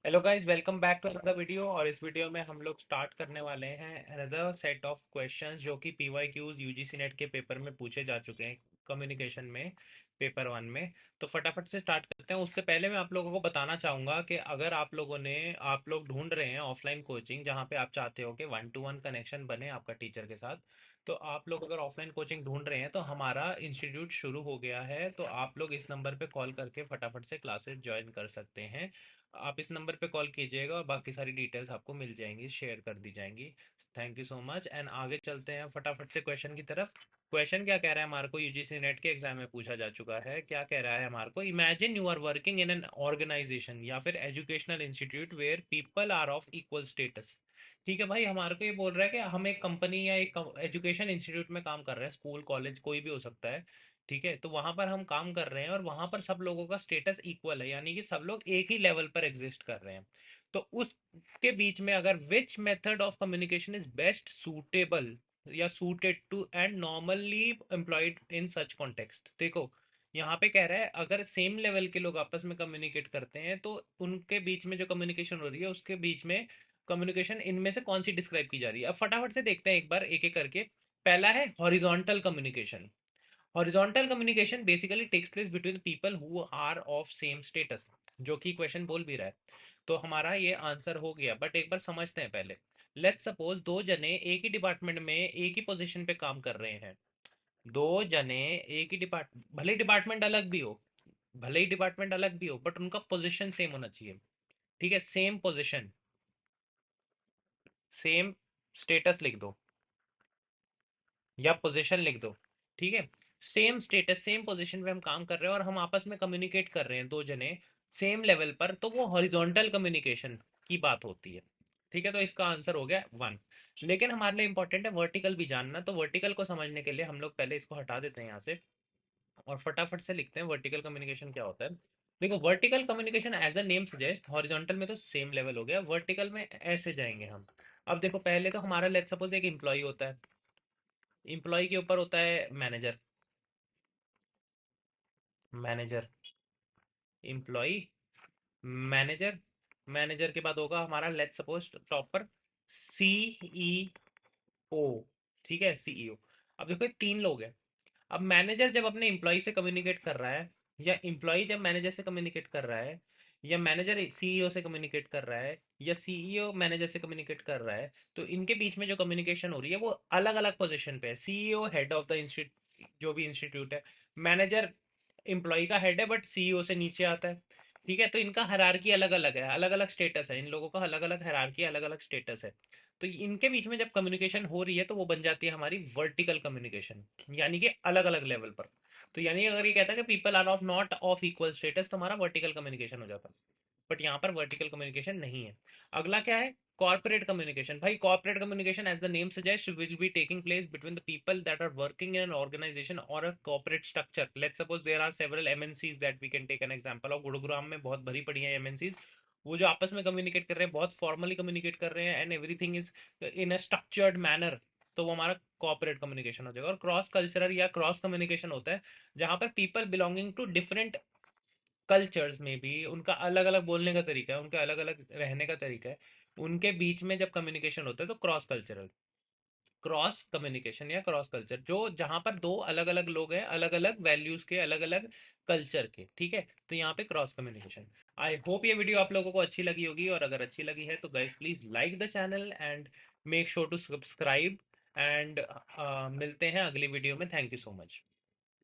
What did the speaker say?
Hello guys, welcome back to another video. और इस video में हम लोग स्टार्ट करने वाले हैं अनदर सेट ऑफ क्वेश्चंस जो कि पीवाईक्यूज यूजीसी नेट के पेपर में पूछे जा चुके हैं, कम्युनिकेशन में, पेपर वन में। तो फटाफट से स्टार्ट करते हैं। उससे पहले मैं आप लोगों को बताना चाहूँगा कि अगर आप लोग ढूंढ रहे हैं ऑफलाइन कोचिंग जहाँ पे आप चाहते हो कि 1-to-1 कनेक्शन बने आपका टीचर के साथ, तो आप लोग अगर ऑफलाइन कोचिंग ढूंढ रहे हैं तो हमारा इंस्टीट्यूट शुरू हो गया है। तो आप लोग इस नंबर पे कॉल करके फटाफट से क्लासेस ज्वाइन कर सकते हैं। आप इस नंबर पे कॉल कीजिएगा और बाकी सारी डिटेल्स आपको मिल जाएंगी, शेयर कर दी जाएंगी। Thank you so much. And आगे चलते हैं फटाफट से क्वेश्चन की तरफ। क्वेश्चन क्या कह रहा है हमारे को, यूजीसी नेट के एग्जाम में पूछा जा चुका है। क्या कह रहा है हमारे को, imagine you are working in an organisation या फिर educational institute where people are of equal status. ठीक है भाई, हमारे को ये बोल रहा है कि हम एक कंपनी या एक एजुकेशन इंस्टीट्यूट में काम कर रहे हैं, स्कूल कॉलेज कोई भी हो सकता है। ठीक है, तो वहां पर हम काम कर रहे हैं और वहां पर सब लोगों का स्टेटस इक्वल है, यानी कि सब लोग एक ही लेवल पर एग्जिस्ट कर रहे हैं। तो उसके बीच में अगर which method of communication is best suitable या suited to and normally employed in such context. देखो, यहाँ पे कह रहा है अगर सेम लेवल के लोग आपस में कम्युनिकेट करते हैं तो उनके बीच में जो कम्युनिकेशन हो रही है उसके बीच में कम्युनिकेशन इनमें से कौन सी डिस्क्राइब की जा रही है। अब फटाफट से देखते हैं एक बार एक एक करके। पहला है horizontal communication. Horizontal communication basically takes place between people who are of same status, जो कि क्वेश्चन बोल भी रहा है। तो हमारा ये आंसर हो गया, बट एक बार समझते हैं पहले। लेट्स सपोज दो जने एक ही डिपार्टमेंट में एक ही पोजीशन पे काम कर रहे हैं। दो जने एक ही डिपार्टमेंट अलग भी हो, भले ही डिपार्टमेंट अलग भी हो, बट उनका पोजीशन सेम होना चाहिए। ठीक है, सेम पोजीशन, सेम स्टेटस लिख दो या पोजीशन लिख दो। ठीक है, सेम स्टेटस सेम पोजीशन पे हम काम कर रहे हैं और हम आपस में कम्युनिकेट कर रहे हैं दो जने सेम लेवल पर, तो वो हॉरिजॉन्टल कम्युनिकेशन की बात होती है। ठीक है, तो इसका आंसर हो गया वन। लेकिन हमारे लिए इंपॉर्टेंट है वर्टिकल भी जानना, तो वर्टिकल को समझने के लिए हम लोग पहले इसको हटा देते हैं यहाँ से और फटाफट से लिखते हैं वर्टिकल कम्युनिकेशन क्या होता है। देखो, vertical communication as the name suggest, horizontal में तो सेम लेवल हो गया, वर्टिकल में ऐसे जाएंगे हम। अब देखो, पहले तो हमारा लेट्स सपोज एक एम्प्लॉय होता है, एम्प्लॉय के ऊपर होता है manager, manager, employee, manager, manager के बाद होगा हमारा लेट्स सपोज टॉप पर सीईओ। ठीक है, सीईओ। अब देखो, ये तीन लोग हैं। अब मैनेजर जब अपने एम्प्लॉय से कम्युनिकेट कर रहा है, या एम्प्लॉय जब मैनेजर से कम्युनिकेट कर रहा है, या मैनेजर सीईओ से कम्युनिकेट कर रहा है, या सीईओ मैनेजर से कम्युनिकेट कर रहा है, तो इनके बीच में जो कम्युनिकेशन हो रही है वो अलग अलग पोजीशन पे है। CEO head of the institute, जो भी इंस्टीट्यूट है। मैनेजर एम्प्लॉय का हेड है बट सीईओ से नीचे आता है। ठीक है, तो इनका हायरार्की अलग अलग है, अलग अलग स्टेटस है, इन लोगों का अलग अलग हायरार्की, अलग अलग स्टेटस है। तो इनके बीच में जब कम्युनिकेशन हो रही है तो वो बन जाती है हमारी वर्टिकल कम्युनिकेशन, यानी कि अलग अलग लेवल पर। तो यानी अगर ये कहता है कि people are of not of equal status, तो हमारा वर्टिकल कम्युनिकेशन हो जाता है। बट यहाँ पर वर्टिकल कम्युनिकेशन नहीं है। अगला क्या है, कॉर्पोरेट कम्युनिकेशन। भाई, corporate communication as the name suggest will be taking place between the people that are working in an organisation और a corporate structure. Let's suppose there are several MNCs that we can take an example of. Gurugram में बहुत भरी पड़ी है MNCs, वो जो आपस में कम्युनिकेट कर रहे हैं, बहुत फॉर्मली कम्युनिकेट कर रहे हैं and everything is in a structured manner, तो वो हमारा कॉर्पोरेट कम्युनिकेशन हो जाएगा। और क्रॉस कल्चरल या क्रॉस कम्युनिकेशन होता है जहां पर people belonging to different cultures में भी उनका अलग अलग बोलने का तरीका है, उनका अलग अलग रहने का तरीका है, उनके बीच में जब कम्युनिकेशन होता है तो क्रॉस कल्चरल, क्रॉस कम्युनिकेशन या क्रॉस कल्चर, जो जहां पर दो अलग अलग लोग हैं, अलग अलग वैल्यूज के, अलग अलग कल्चर के। ठीक है, तो यहाँ पे क्रॉस कम्युनिकेशन। आई होप ये वीडियो आप लोगों को अच्छी लगी होगी, और अगर अच्छी लगी है तो guys please like the channel and make sure to subscribe. And मिलते हैं अगली वीडियो में। Thank you so much.